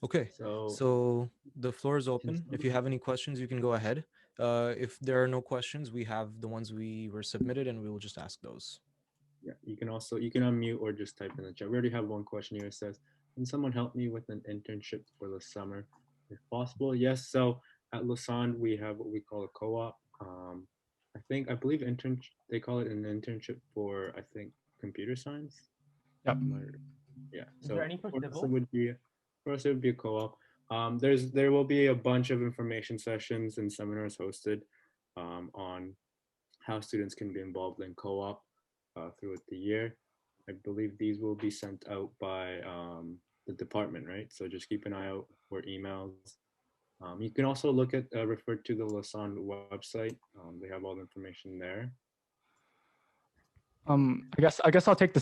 Okay, So so the floor is open. If you have any questions, you can go ahead. If there are no questions, we have the ones we were submitted and we will just ask those. yeah, you can unmute or just type in the chat. We already have one question here. It says, "Can someone help me with an internship for the summer, if possible?" Yes. So at Lausanne, we have what we call a co-op. I believe intern they call it an internship for I think computer science. Yep. Yeah. Is there So any for for us, it civil? would be a co-op. There will be a bunch of information sessions and seminars hosted on how students can be involved in co-op throughout the year. I believe these will be sent out by the department, right? So just keep an eye out for emails. You can also refer to the Lausanne website. They have all the information there. I guess I'll take the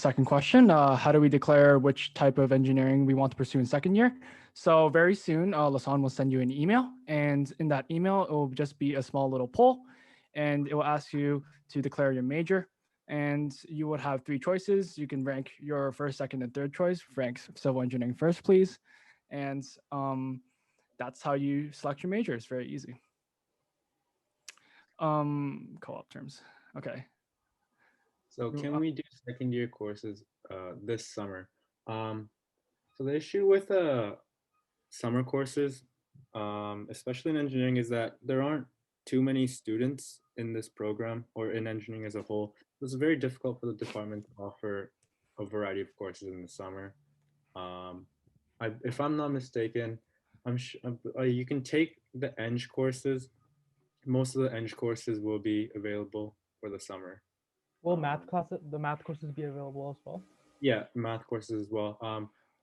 second question. How do we declare which type of engineering we want to pursue in second year? So very soon, Lausanne will send you an email, and in that email, it will just be a small little poll, and it will ask you to declare your major. And you would have three choices. You can rank your first, second, and third choice. Rank civil engineering first, please. And that's how you select your major. It's very easy. Co-op terms. Okay. So can we do second year courses this summer? So the issue with summer courses, especially in engineering, is that there aren't too many students in this program or in engineering as a whole. It's very difficult for the department to offer a variety of courses in the summer. Um, if I'm not mistaken, you can take the Eng courses. Most of the Eng courses will be available for the summer. Will the math courses be available as well? Yeah, math courses as well.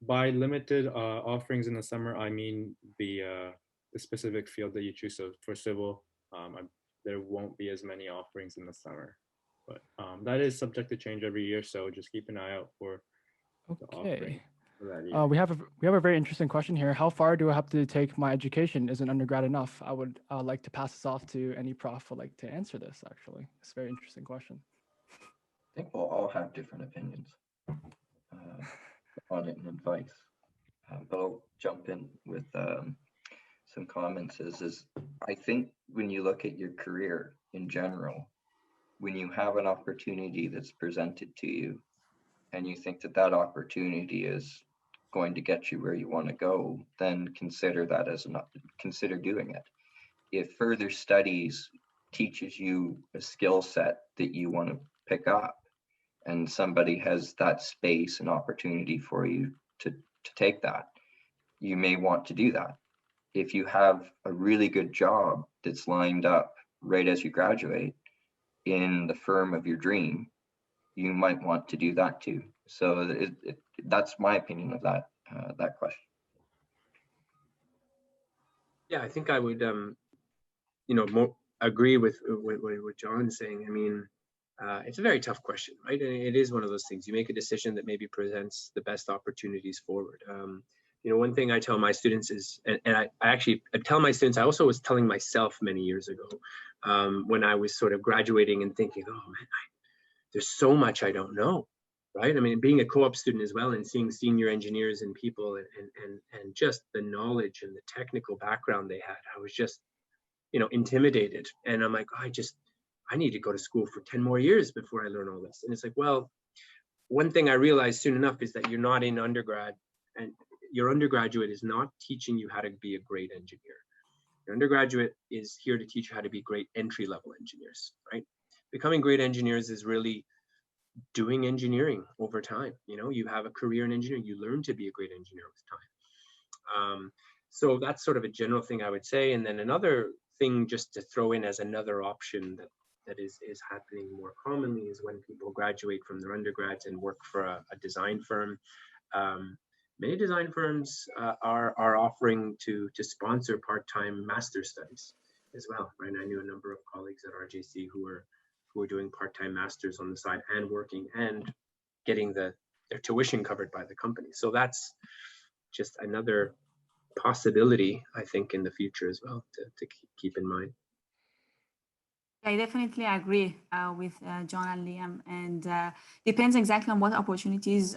By limited offerings in the summer, I mean the specific field that you choose. So for civil, there won't be as many offerings in the summer, but that is subject to change every year. So just keep an eye out for the offering Okay. for that year. We have a very interesting question here. How far do I have to take my education? Is an undergrad enough? I would like to pass this off to any prof who would like to answer this. Actually, it's a very interesting question. I think we'll all have different opinions on it and advice, but I'll jump in with some comments. Is I think when you look at your career in general, when you have an opportunity that's presented to you, and you think that that opportunity is going to get you where you want to go, then consider that as consider doing it. If further studies teaches you a skill set that you want to pick up, and somebody has that space and opportunity for you to take that, you may want to do that. If you have a really good job that's lined up right as you graduate in the firm of your dream, you might want to do that too. So that's my opinion of that question. Yeah, I think I would, more agree with what John's saying. I mean, it's a very tough question, right? And it is one of those things. You make a decision that maybe presents the best opportunities forward. One thing I tell my students is, and I tell my students, I also was telling myself many years ago when I was sort of graduating and thinking, oh man, there's so much I don't know, right? I mean, being a co-op student as well and seeing senior engineers and people and just the knowledge and the technical background they had, I was just, intimidated. And I'm like, I need to go to school for 10 more years before I learn all this. And it's like, well, one thing I realized soon enough is that you're not in undergrad, and your undergraduate is not teaching you how to be a great engineer. Your undergraduate is here to teach you how to be great entry-level engineers, right? Becoming great engineers is really doing engineering over time. You have a career in engineering, you learn to be a great engineer with time. So that's sort of a general thing I would say. And then another thing just to throw in as another option that is happening more commonly is when people graduate from their undergrads and work for a design firm. Many design firms are offering to sponsor part-time master studies as well, right? I knew a number of colleagues at RJC who were doing part-time masters on the side and working and getting their tuition covered by the company. So that's just another possibility, I think, in the future as well to keep in mind. I definitely agree with John and Liam, and depends exactly on what opportunities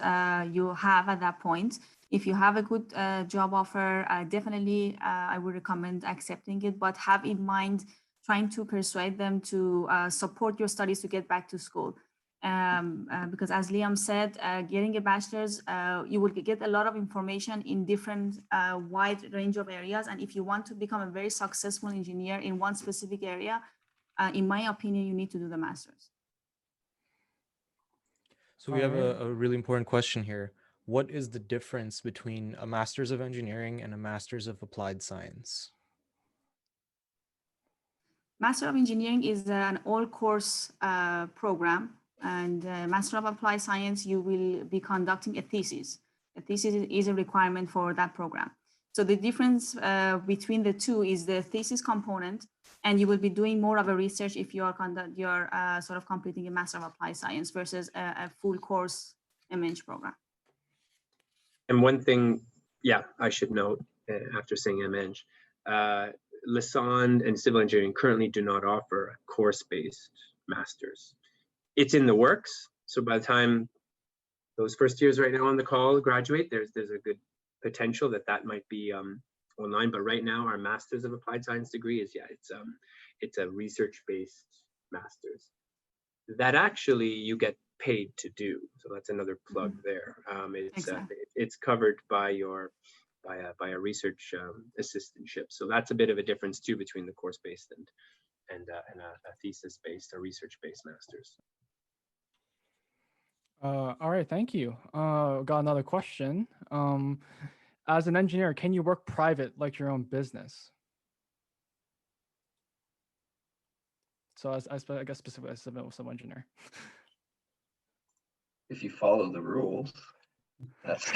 you have at that point. If you have a good job offer, definitely I would recommend accepting it, but have in mind trying to persuade them to support your studies to get back to school. Because as Liam said, getting a bachelor's, you will get a lot of information in different wide range of areas. And if you want to become a very successful engineer in one specific area, in my opinion, you need to do the master's. So we have Alright. a really important question here. What is the difference between a master's of engineering and a master's of applied science? Master of Engineering is an all-course program, and Master of Applied Science, you will be conducting a thesis. A thesis is a requirement for that program. So the difference between the two is the thesis component, and you will be doing more of a research if you are sort of completing a Master of Applied Science versus a full course MEng program. And one thing, yeah, I should note after saying MEng, Lassonde and civil engineering currently do not offer a course-based master's. It's in the works. So by the time those first years right now on the call graduate, there's a good potential that might be online. But right now, our Master's of Applied Science degree is, yeah, it's a research-based master's that actually you get paid to do. So that's another plug there. It's covered by a research assistantship. So that's a bit of a difference too between the course-based and a thesis-based or research-based master's. All right, thank you. Got another question. As an engineer, can you work private like your own business? So I guess specifically as a civil engineer. If you follow the rules, that's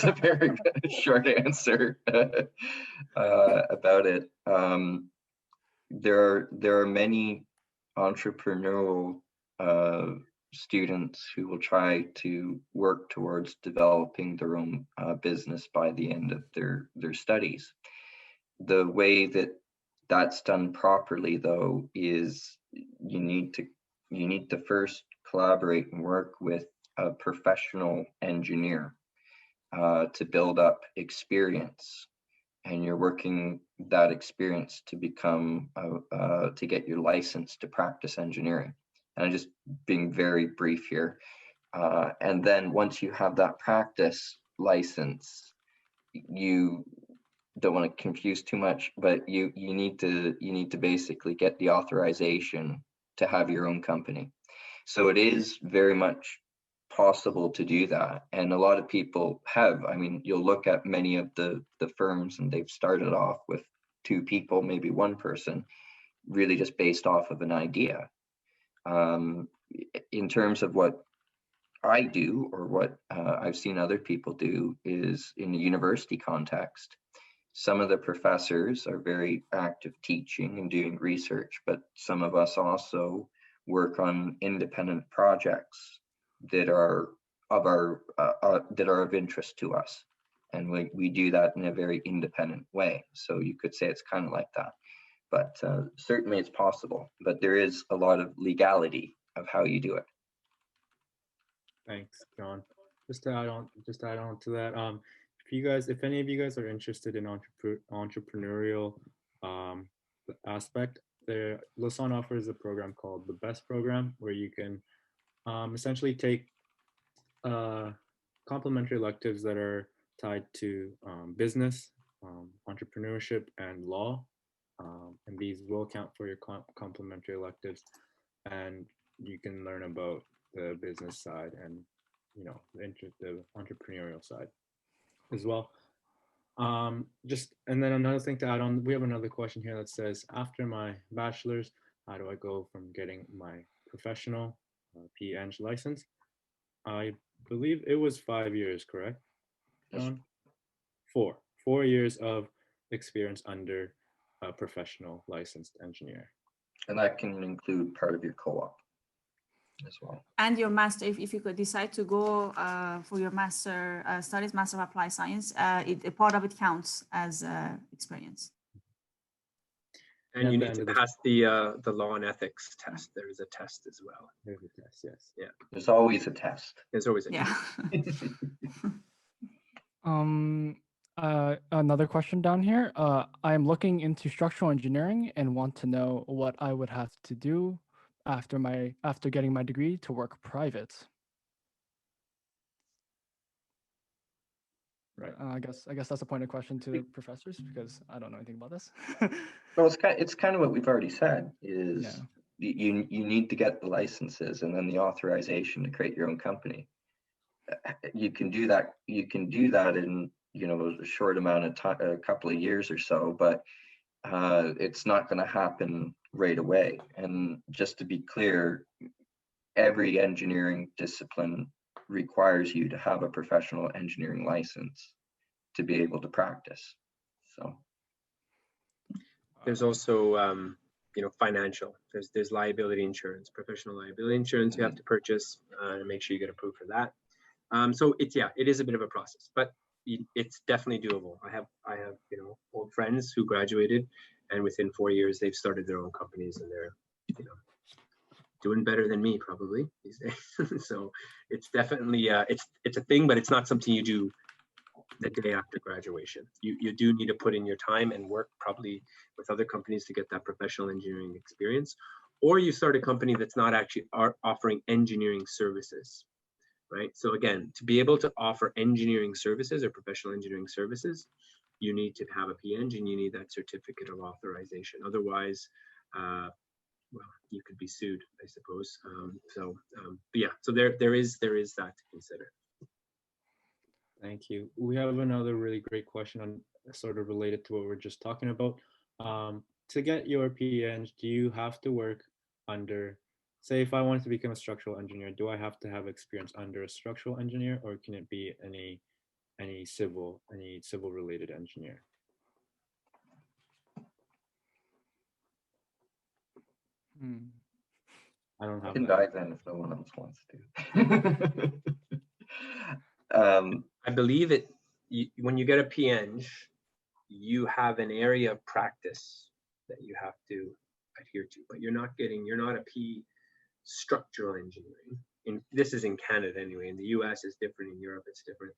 a very short answer about it. There are many entrepreneurial students who will try to work towards developing their own business by the end of their studies. The way that that's done properly, though, is you need to first collaborate and work with a professional engineer to build up experience, and you're working that experience to become to get your license to practice engineering. And I'm just being very brief here. And then once you have that practice license, you don't want to confuse too much, but you need to basically get the authorization to have your own company. So it is very much possible to do that, and a lot of people have. I mean, you'll look at many of the firms, and they've started off with 2 people, maybe 1 person, really just based off of an idea. In terms of what I do, or what I've seen other people do, is in a university context. Some of the professors are very active teaching and doing research, but some of us also work on independent projects that are of interest to us, and we do that in a very independent way. So you could say it's kind of like that, but certainly it's possible. But there is a lot of legality of how you do it. Thanks, John. Just to add on to that, if any of you guys are interested in entrepreneurial aspect, Lassonde offers a program called the BEST program, where you can essentially take complementary electives that are tied to business, entrepreneurship, and law, and these will count for your complementary electives, and you can learn about the business side and the entrepreneurial side as well. And then another thing to add on, we have another question here that says, after my bachelor's, how do I go from getting my professional PEng license? I believe it was 5 years, correct, John? 4 years of experience under a professional licensed engineer. And that can include part of your co-op as well. And your master, if you could decide to go for your master studies, Master of Applied Science, a part of it counts as experience. And you need to pass the law and ethics test. There is a test as well. There's a test, yes. Yeah. There's always a test. There's always a test. Another question down here. I'm looking into structural engineering and want to know what I would have to do after getting my degree to work private. Right. I guess that's a pointed question to the professors because I don't know anything about this. Well, it's kind of what we've already said is Yeah. you need to get the licenses and then the authorization to create your own company. You can do that. You can do that in a short amount of time, a couple of years or so, but it's not going to happen right away. And just to be clear, every engineering discipline requires you to have a professional engineering license to be able to practice. So There's also, financial. There's liability insurance, professional liability insurance you have to purchase and make sure you get approved for that. So it is a bit of a process, but it's definitely doable. I have old friends who graduated, and within 4 years they've started their own companies, and they're doing better than me probably these days. So it's definitely it's a thing, but it's not something you do the day after graduation. You do need to put in your time and work probably with other companies to get that professional engineering experience, or you start a company that's not actually offering engineering services, right? So again, to be able to offer engineering services or professional engineering services, you need to have a PEng and you need that certificate of authorization. Otherwise, well, you could be sued, I suppose. But yeah, so there is that to consider. Thank you. We have another really great question on sort of related to what we're just talking about. To get your PEng, do you have to work under, say if I wanted to become a structural engineer, do I have to have experience under a structural engineer, or can it be any civil related engineer? I don't I have can that. dive in if no one else wants to. I believe when you get a PEng, you have an area of practice that you have to adhere to, but you're not a P structural engineering. This is in Canada anyway. In the US it's different, in Europe it's different.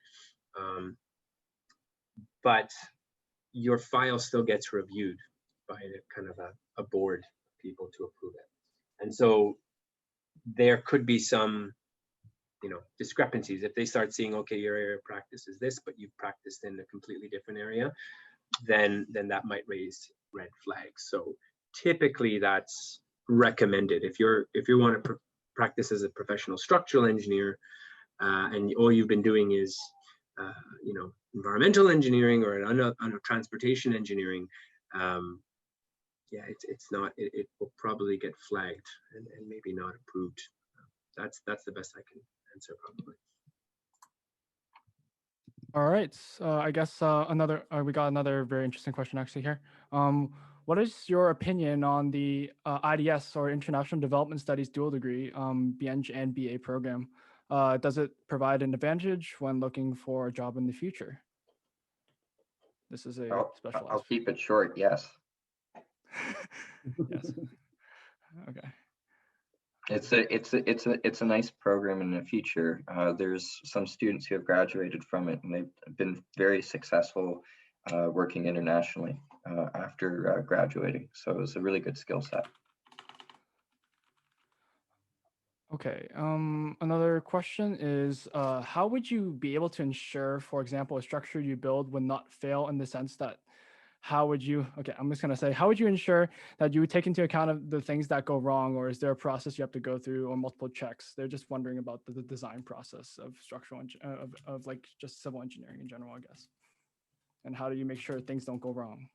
But your file still gets reviewed by a board of people to approve it. And so there could be some discrepancies if they start seeing, okay, your area of practice is this, but you've practiced in a completely different area, then that might raise red flags. So typically that's recommended if you want to practice as a professional structural engineer, and all you've been doing is environmental engineering or transportation engineering. It will probably get flagged and maybe not approved. That's the best I can answer probably. All right. I guess we got another very interesting question actually here. What is your opinion on the IDS or International Development Studies dual degree BEng and BA program? Does it provide an advantage when looking for a job in the future? This is a specialized. I'll keep it short. Yes. Yes. Okay. It's a nice program in the future. There's some students who have graduated from it and they've been very successful working internationally after graduating. So it's a really good skill set. Okay. Another question is, how would you be able to ensure, for example, a structure you build would not fail in the sense that I'm just going to say, how would you ensure that you would take into account of the things that go wrong, or is there a process you have to go through or multiple checks? They're just wondering about the design process of structural, of like just civil engineering in general, I guess. And how do you make sure things don't go wrong?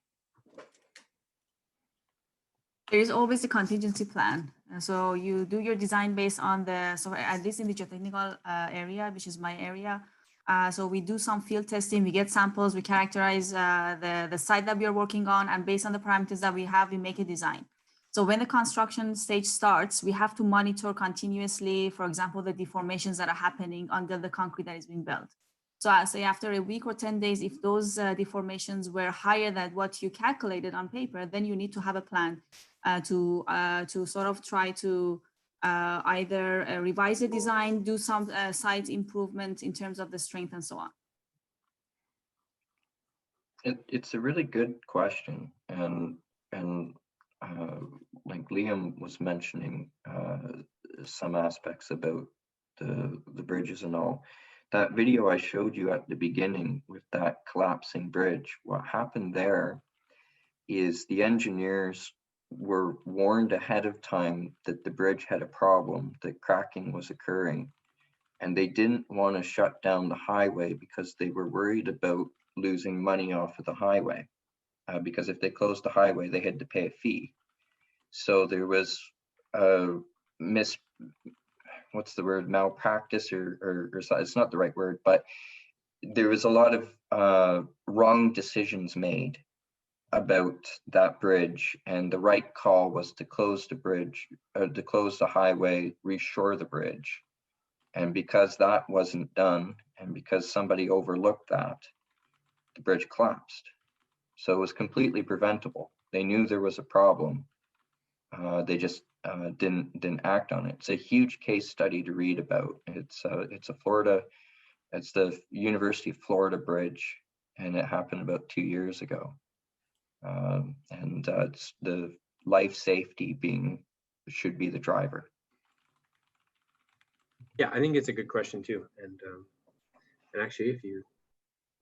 There is always a contingency plan. So you do your design based on so at least in the geotechnical area, which is my area. So we do some field testing, we get samples, we characterize the site that we are working on, and based on the parameters that we have, we make a design. So when the construction stage starts, we have to monitor continuously, for example, the deformations that are happening under the concrete that is being built. So I say after a week or 10 days, if those deformations were higher than what you calculated on paper, then you need to have a plan to sort of try to either revise the design, do some site improvement in terms of the strength and so on. It's a really good question, and like Liam was mentioning some aspects about the bridges and all. That video I showed you at the beginning with that collapsing bridge, what happened there is the engineers were warned ahead of time that the bridge had a problem, that cracking was occurring, and they didn't want to shut down the highway because they were worried about losing money off of the highway. Because if they closed the highway, they had to pay a fee. So there was what's the word, malpractice, or it's not the right word, but there was a lot of wrong decisions made about that bridge, and the right call was to close the bridge, to close the highway, reshore the bridge. And because that wasn't done, and because somebody overlooked that, the bridge collapsed. So it was completely preventable. They knew there was a problem. They just didn't act on it. It's a huge case study to read about. It's the University of Florida bridge, and it happened about 2 years ago. It's the life safety should be the driver. Yeah, I think it's a good question too. And actually,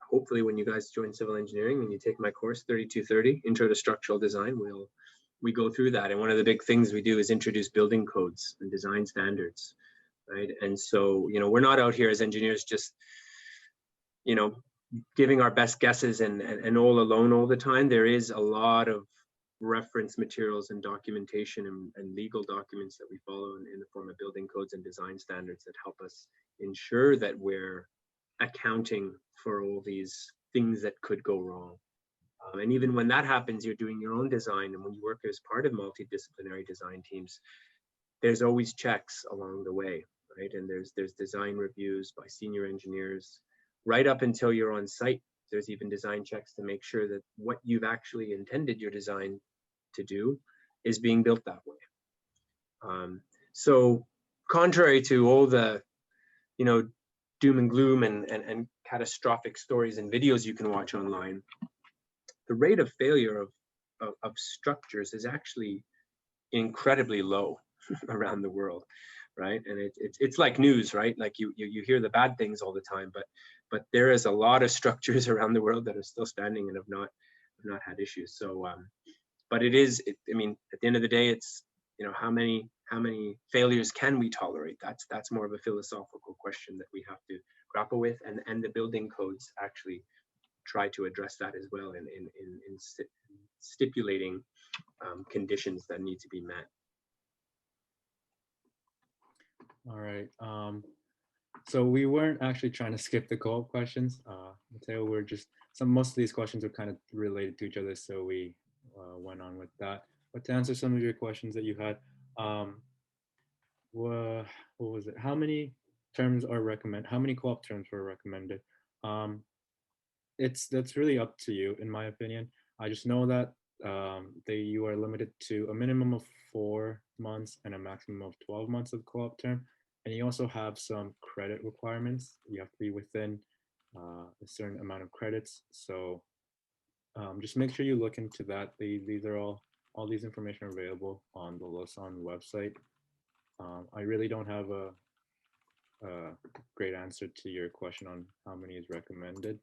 hopefully when you guys join civil engineering and you take my course 3230 Intro to Structural Design, we go through that. And one of the big things we do is introduce building codes and design standards, right? And so, we're not out here as engineers just, giving our best guesses and all alone all the time. There is a lot of reference materials and documentation and legal documents that we follow in the form of building codes and design standards that help us ensure that we're accounting for all these things that could go wrong. And even when that happens, you're doing your own design. And when you work as part of multidisciplinary design teams, there's always checks along the way, right? And there's design reviews by senior engineers right up until you're on site. There's even design checks to make sure that what you've actually intended your design to do is being built that way. So contrary to all the, doom and gloom and catastrophic stories and videos you can watch online, the rate of failure of structures is actually incredibly low around the world, right? And it's like news, right? Like you hear the bad things all the time, but there is a lot of structures around the world that are still standing and have not had issues. So, but I mean, at the end of the day, it's, how many failures can we tolerate? That's more of a philosophical question that we have to grapple with, and the building codes actually try to address that as well in stipulating conditions that need to be met. All right. So we weren't actually trying to skip the co-op questions. Mateo, most of these questions are kind of related to each other, so we went on with that. But to answer some of your questions that you had, what was it? How many terms are recommended? How many co-op terms were recommended? That's really up to you, in my opinion. I just know that you are limited to a minimum of 4 months and a maximum of 12 months of co-op term. And you also have some credit requirements. You have to be within a certain amount of credits. So just make sure you look into that. These are all these information are available on the Lausanne website. I really don't have a great answer to your question on how many is recommended.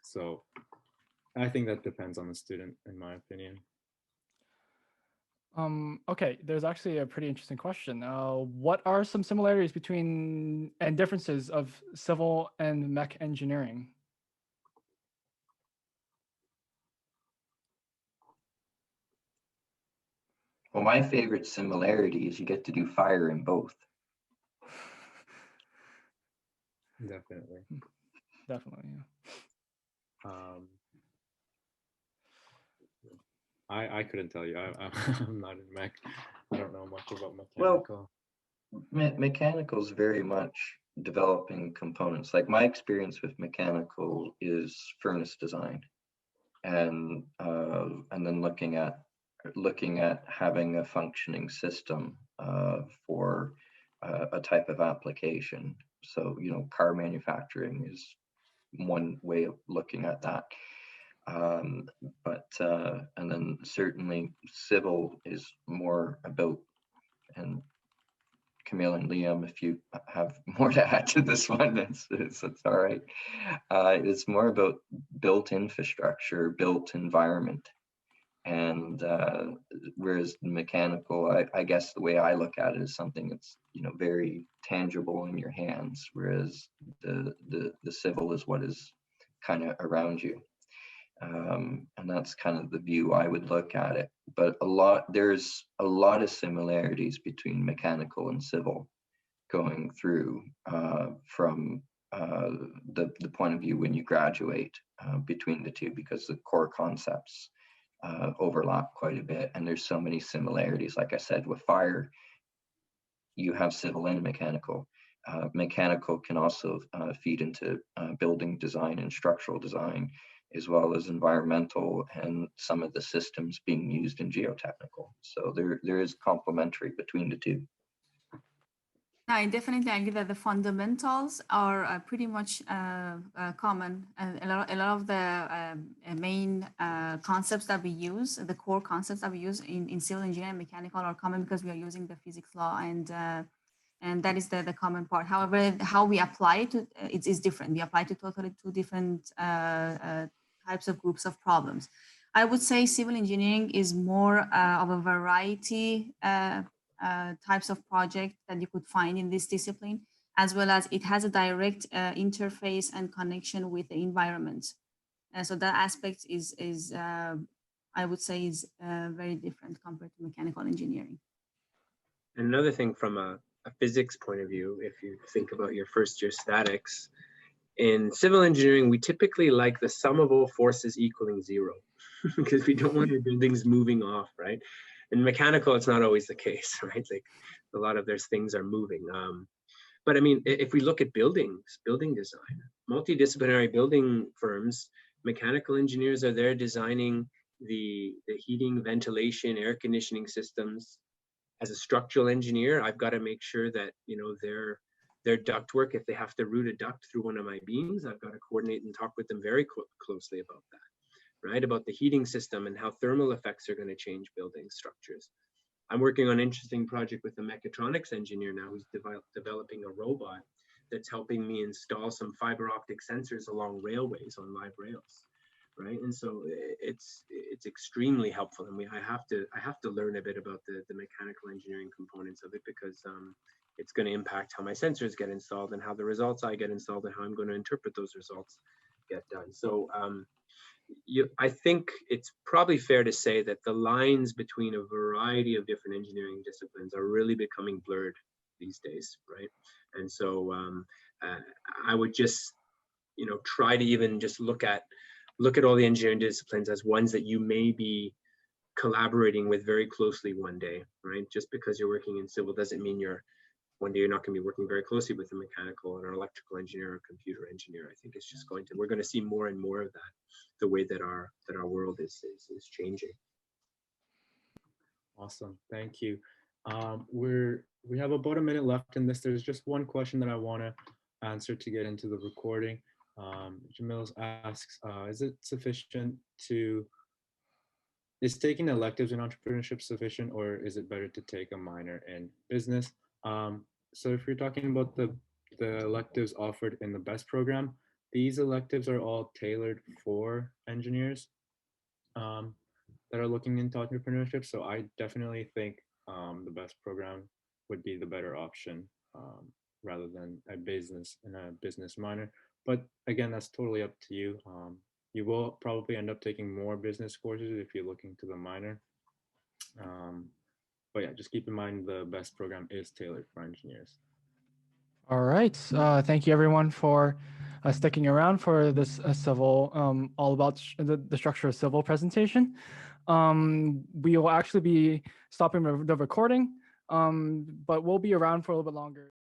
So I think that depends on the student, in my opinion. Okay, there's actually a pretty interesting question. What are some similarities between and differences of civil and mech engineering? Well, my favorite similarity is you get to do fire in both. Definitely. Definitely, yeah. I couldn't tell you. I'm not in mech. I don't know much about mechanical. Well, mechanical is very much developing components. Like my experience with mechanical is furnace design, and then looking at having a functioning system for a type of application. So car manufacturing is one way of looking at that. And then certainly civil is more about, and Camille and Liam, if you have more to add to this one, it's all right. It's more about built infrastructure, built environment. And whereas mechanical, I guess the way I look at it is something that's, you know, very tangible in your hands, whereas the civil is what is kind of around you. And that's kind of the view I would look at it. But there's a lot of similarities between mechanical and civil going through from the point of view when you graduate between the two, because the core concepts overlap quite a bit, and there's so many similarities. Like I said, with fire, you have civil and mechanical. Mechanical can also feed into building design and structural design, as well as environmental and some of the systems being used in geotechnical. So there is complementary between the two. I definitely agree that the fundamentals are pretty much common. A lot of the main concepts that we use, the core concepts that we use in civil engineering and mechanical are common because we are using the physics law, and that is the common part. However, how we apply it to it is different. We apply to totally two different types of groups of problems. I would say civil engineering is more of a variety types of project that you could find in this discipline, as well as it has a direct interface and connection with the environment. So that aspect is I would say is very different compared to mechanical engineering. And another thing from a physics point of view, if you think about your first year statics, in civil engineering, we typically like the sum of all forces equaling 0 because we don't want your buildings moving off, right? In mechanical, it's not always the case, right? Like a lot of those things are moving. But I mean, if we look at buildings, building design, multidisciplinary building firms, mechanical engineers are there designing the heating, ventilation, air conditioning systems. As a structural engineer, I've got to make sure that, you know, their ductwork, if they have to route a duct through one of my beams, I've got to coordinate and talk with them very closely about that. Right, about the heating system and how thermal effects are going to change building structures. I'm working on an interesting project with a mechatronics engineer now who's developing a robot that's helping me install some fiber optic sensors along railways on live rails, right? And so it's extremely helpful, and I have to learn a bit about the mechanical engineering components of it, because it's going to impact how my sensors get installed and how the results I get installed and how I'm going to interpret those results get done. So I think it's probably fair to say that the lines between a variety of different engineering disciplines are really becoming blurred these days, right? And so I would just, you know, try to even just look at all the engineering disciplines as ones that you may be collaborating with very closely one day, right? Just because you're working in civil doesn't mean one day you're not going to be working very closely with a mechanical and an electrical engineer or computer engineer. I think it's just we're going to see more and more of that, the way that our world is changing. Awesome, thank you. We have about a minute left in this. There's just one question that I want to answer to get into the recording. Jamil asks, is taking electives in entrepreneurship sufficient, or is it better to take a minor in business? So if you're talking about the electives offered in the BEST program, these electives are all tailored for engineers that are looking into entrepreneurship. So I definitely think the BEST program would be the better option rather than a business minor. But again, that's totally up to you. You will probably end up taking more business courses if you're looking to the minor. But yeah, just keep in mind the BEST program is tailored for engineers. All right. Thank you everyone for sticking around for this civil, all about the structure of civil presentation. We will actually be stopping the recording, but we'll be around for a little bit longer.